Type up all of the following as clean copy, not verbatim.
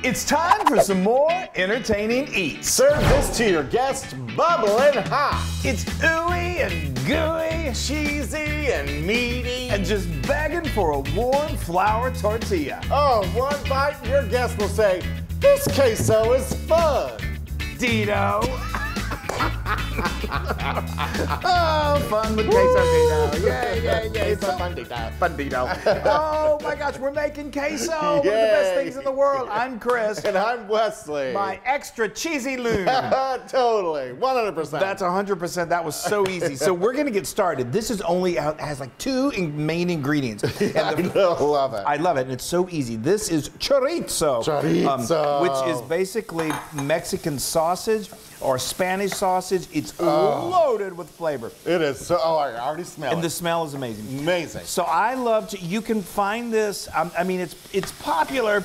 It's time for some more entertaining eats. Serve this to your guests bubbling hot. It's ooey and gooey, Cheesy and meaty. and just begging for a warm flour tortilla. Oh, one bite and your guest will say, this queso is fun. Dito. Oh, fun with queso Dito. Yay. Queso Fundido. Fundito. Oh my gosh, we're making queso. One of the best Yay. things in the world. I'm Chris. And I'm Wesley. My extra cheesy Loon. Totally, 100%. That's 100%. That was so easy. So we're going to get started. This is only has like two main ingredients. I love it. I love it, and it's so easy. This is chorizo. Chorizo. Which is basically Mexican sausage or Spanish sausage. It's loaded with flavor. It is so, I already smell it. And the smell is amazing. Amazing. So I love to, you can find this, I mean, it's popular.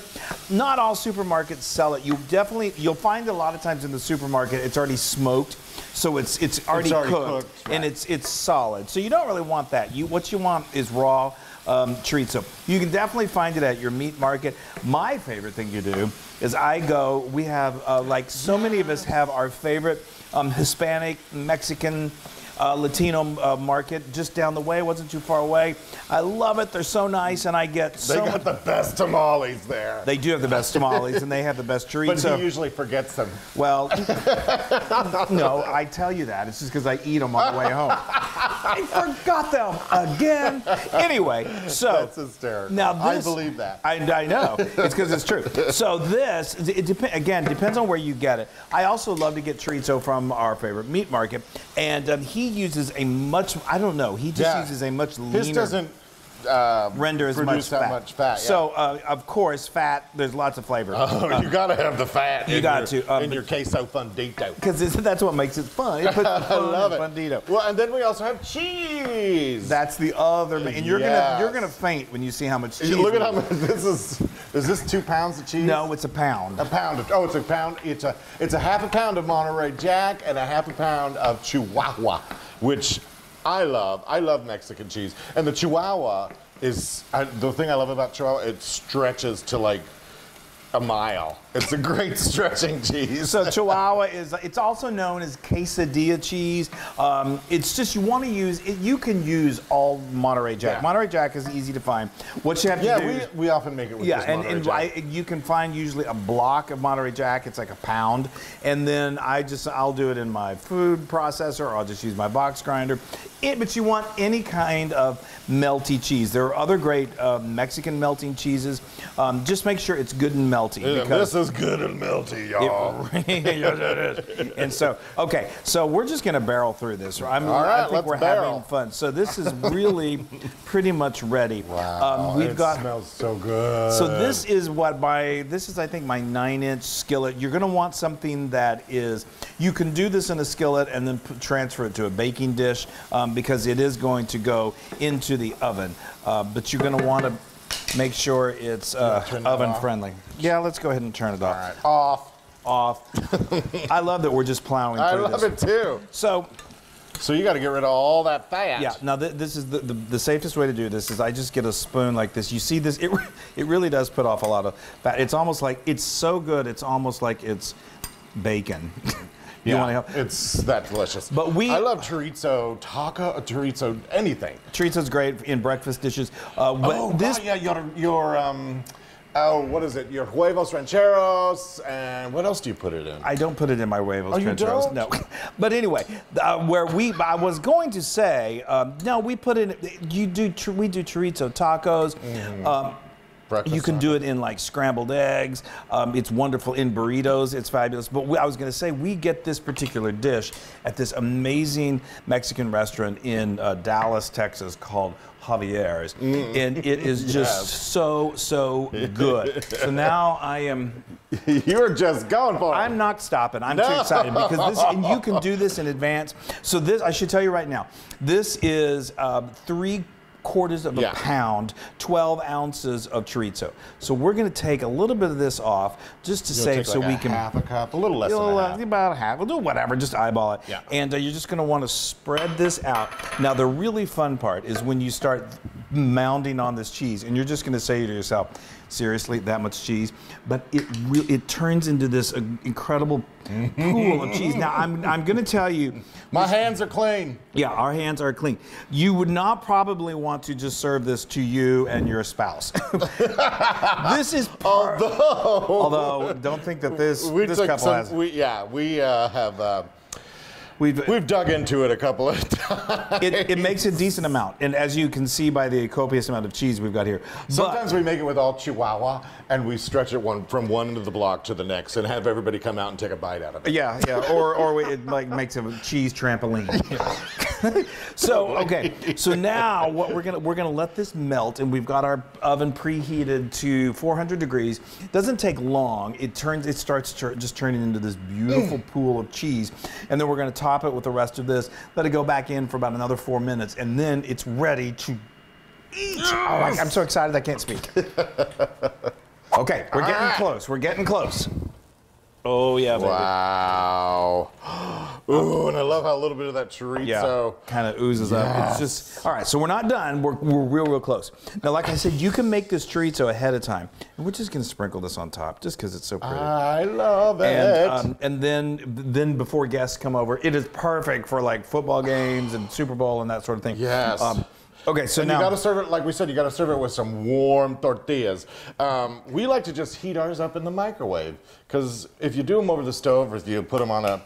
Not all supermarkets sell it. You'll find it a lot of times in the supermarket, it's already smoked. So it's already cooked, right. and it's solid. So you don't really want that. What you want is raw chorizo. You can definitely find it at your meat market. My favorite thing to do is we have, like so many of us have our favorite Hispanic, Mexican, Latino market just down the way. It wasn't too far away. I love it. They're so nice, and I get so They got the best tamales there. They do have the best tamales, and they have the best chorizo. But he usually forgets them. Well, no, I tell you that. It's just because I eat them on the way home. I forgot them again. Anyway, so That's hysterical. now this, I believe that. I know. It's because it's true. So this, depends on where you get it. I also love to get chorizo from our favorite meat market, and he uses a much, I don't know, he just uses a much leaner. His doesn't render as produce much that fat. much fat. Yeah. So, of course, fat, there's lots of flavor. Oh, you gotta have the fat. You got in your queso fundito. Because that's what makes it fun. It puts the fun I love in it. Fundito. Well, and then we also have cheese. That's the other, and you're gonna faint when you see how much cheese. Look at how much this is. Is this 2 pounds of cheese? No, it's a pound. A pound of, it's a pound. It's a half a pound of Monterey Jack and a half a pound of Chihuahua, which I love. I love Mexican cheese. And the Chihuahua is, the thing I love about Chihuahua, it stretches to like a mile. It's a great stretching cheese. So Chihuahua it's also known as quesadilla cheese. It's just, you want to use it. You can use all Monterey Jack. Yeah. Monterey Jack is easy to find. What you have to do. We often make it with this Monterey Jack. You can find usually a block of Monterey Jack. It's like a pound, and then I'll do it in my food processor, or I'll just use my box grinder. But you want any kind of melty cheese. There are other great Mexican melting cheeses. Just make sure it's good and melty. Yeah, because this is good and melty, y'all. yes, it is. And so, okay, so we're just going to barrel through this. I think let's we're barrel. having fun. So this is really pretty much ready. Wow, it smells so good. So this is I think my 9-inch skillet. You're going to want something that is, you can do this in a skillet and then transfer it to a baking dish because it is going to go into the oven. But you're going to want to make sure it's oven friendly. Yeah, let's go ahead and turn it off. All right, Off. I love that we're just plowing through I love it too. So you got to get rid of all that fat. yeah, now this is the safest way to do this is I just get a spoon like this. You see this? It really does put off a lot of fat. It's almost like, it's so good, it's almost like it's bacon. You want to help? It's that delicious. But I love chorizo, taco, chorizo, anything. Chorizo's great in breakfast dishes. What is it? Your huevos rancheros, and what else do you put it in? I don't put it in my huevos you rancheros. don't? No. But anyway, I was going to say, no, we put in, we do chorizo tacos. You can do it in like scrambled eggs. It's wonderful in burritos. It's fabulous. But I was going to say, we get this particular dish at this amazing Mexican restaurant in Dallas, Texas called Javier's. And it is just so good. So now I am... You're just going for it. I'm not stopping. I'm too excited because and you can do this in advance. So this, I should tell you right now, this is 3/4 of a pound, 12 ounces of chorizo. So we're going to take a little bit of this off just to save, so we can half a cup, a little less than a half. about a half. We'll do whatever, just eyeball it. Yeah. And you're just going to want to spread this out. Now the really fun part is when you start mounding on this cheese, and you're just going to say to yourself, seriously, that much cheese. But it turns into this incredible pool of cheese. Now, I'm going to tell you. My hands are clean. Yeah, our hands are clean. You would not probably want to just serve this to you and your spouse. This is although don't think that this couple has. We've dug into it a couple of times. It makes a decent amount, and as you can see by the copious amount of cheese we've got here. Sometimes we make it with all Chihuahua, and we stretch it from one end of the block to the next, and have everybody come out and take a bite out of it. Yeah, or it like makes a cheese trampoline. So now what we're gonna let this melt, and we've got our oven preheated to 400 degrees. It doesn't take long. It starts just turning into this beautiful pool of cheese, and then we're gonna top it with the rest of this. Let it go back in for about another 4 minutes, and then it's ready to eat. Yes! Oh, I'm so excited I can't speak. Okay, we're getting close. We're getting close. Oh yeah, baby. Wow. Ooh, and I love how a little bit of that chorizo kind of oozes up. It's just all right. So we're not done. We're real close. Now, like I said, you can make this chorizo ahead of time, and we're just gonna sprinkle this on top, just because it's so pretty. I love it. And then before guests come over, it is perfect for like football games and Super Bowl and that sort of thing. Yes. Okay, so and now you got to serve it, like we said, you got to serve it with some warm tortillas. We like to just heat ours up in the microwave, because if you do them over the stove, or if you put them on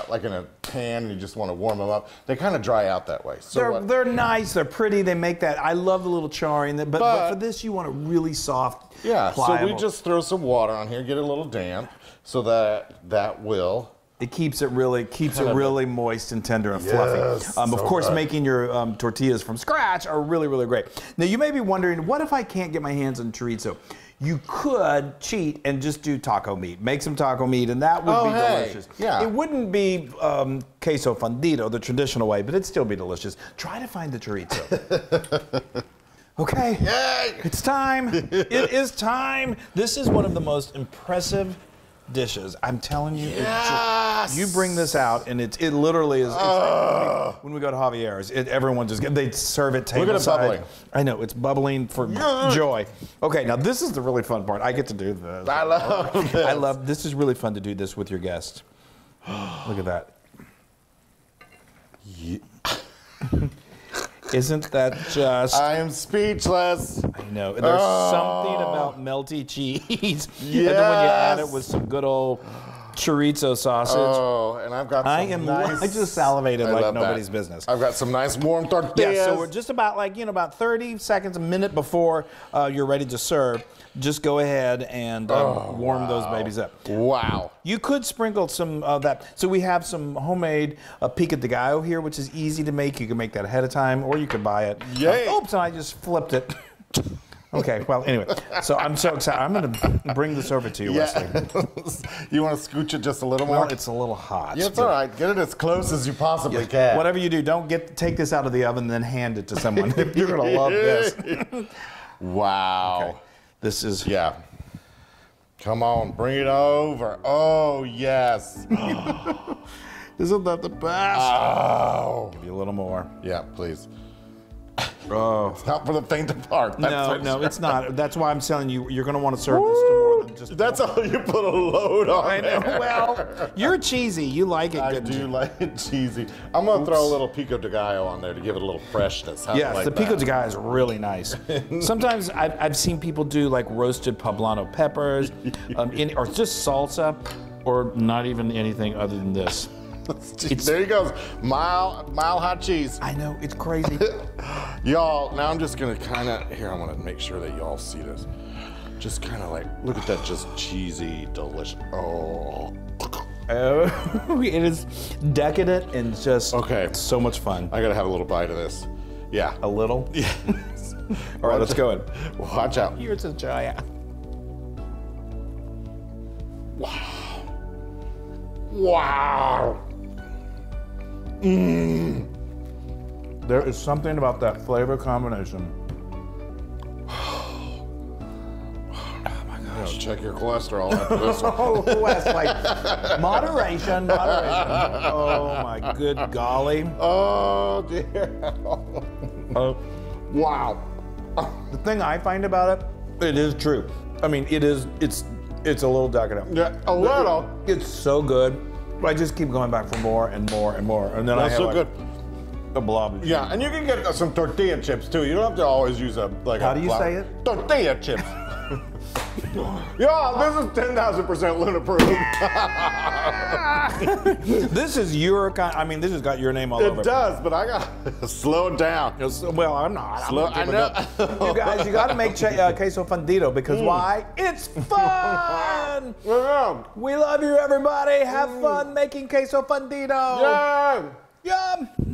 like in a pan and you just want to warm them up, they kind of dry out that way. So they're nice, they're pretty, they make that. I love the little charring, but for this you want it really soft. Yeah, pliable. So we just throw some water on here, get it a little damp, so that will. It keeps it really moist and tender and fluffy. Of course, making your tortillas from scratch are really, really great. Now, you may be wondering, what if I can't get my hands on chorizo? You could cheat and just do taco meat. Make some taco meat, and that would be delicious. Yeah. It wouldn't be queso fundido, the traditional way, but it'd still be delicious. Try to find the chorizo. Okay, yay! It's time. It is time. This is one of the most impressive dishes. I'm telling you, you bring this out, and it literally is. It's like when we go to Javier's, everyone they serve it tableside. Look at it bubbling. I know, it's bubbling for joy. Okay, now this is the really fun part. I get to do this. I love this. This is really fun to do this with your guests. Look at that. Yeah. Isn't that just... I am speechless. I know. There's something about melty cheese. Yes. And then when you add it with some good old chorizo sausage. Oh, and I've got some nice... I just salivated like nobody's business. I've got some nice warm tortillas. Yeah, so we're just about about 30 seconds, a minute before you're ready to serve. Just go ahead and warm those babies up. Wow. You could sprinkle some of that. So we have some homemade Pico de Gallo here, which is easy to make. You can make that ahead of time, or you could buy it. Yay. Oops, and I just flipped it. Okay, well, anyway. So I'm so excited. I'm going to bring this over to you, Wesley. You want to scooch it just a little more? Well, it's a little hot. Yeah, it's all right. Get it as close as you possibly can. Whatever you do, don't take this out of the oven and then hand it to someone. You're going to love this. Wow. Okay. This is... Yeah. Come on, bring it over. Oh, yes. Isn't that the best? Oh. Give you a little more. Yeah, please. Oh. It's not for the faint of heart. No, it's not. That's why I'm telling you, you're going to want to serve this to more than just... That's all you put a load on. I know. Well, you're cheesy. You like it. I do like it cheesy. I'm going to throw a little Pico de Gallo on there to give it a little freshness. Yes, the Pico de Gallo is really nice. Sometimes I've seen people do like roasted poblano peppers, or just salsa, or not even anything other than this. There he goes. Mile hot cheese. I know, it's crazy. Y'all, now I'm just going to kind of, here, I want to make sure that y'all see this. Just kind of like, look at that just cheesy, delicious. Oh. It is decadent and just so much fun. I got to have a little bite of this. Yeah. A little? Yeah. All right, let's go in. Watch out. Here's a giant. Wow. Wow. Mmm. There is something about that flavor combination. Oh my gosh. Check your cholesterol after this one. Oh, Wes, moderation. Oh my good golly. Oh dear. Wow. The thing I find about it It is true. I mean, it's a little decadent. Yeah, a little. It's so good. I just keep going back for more and more and more. And then That's I have so like good. a blob. Yeah, and you can get some tortilla chips too. You don't have to always use a like. How do you say it? Tortilla chips. Yeah, this is 10,000% Loon approved. This is your kind. I mean, this has got your name all over It does, but I got slow it down. Well, I'm not. I know. You guys, you got to make queso fundido because why? It's fun. We love you, everybody. Have fun making queso fundido. Yeah. Yum.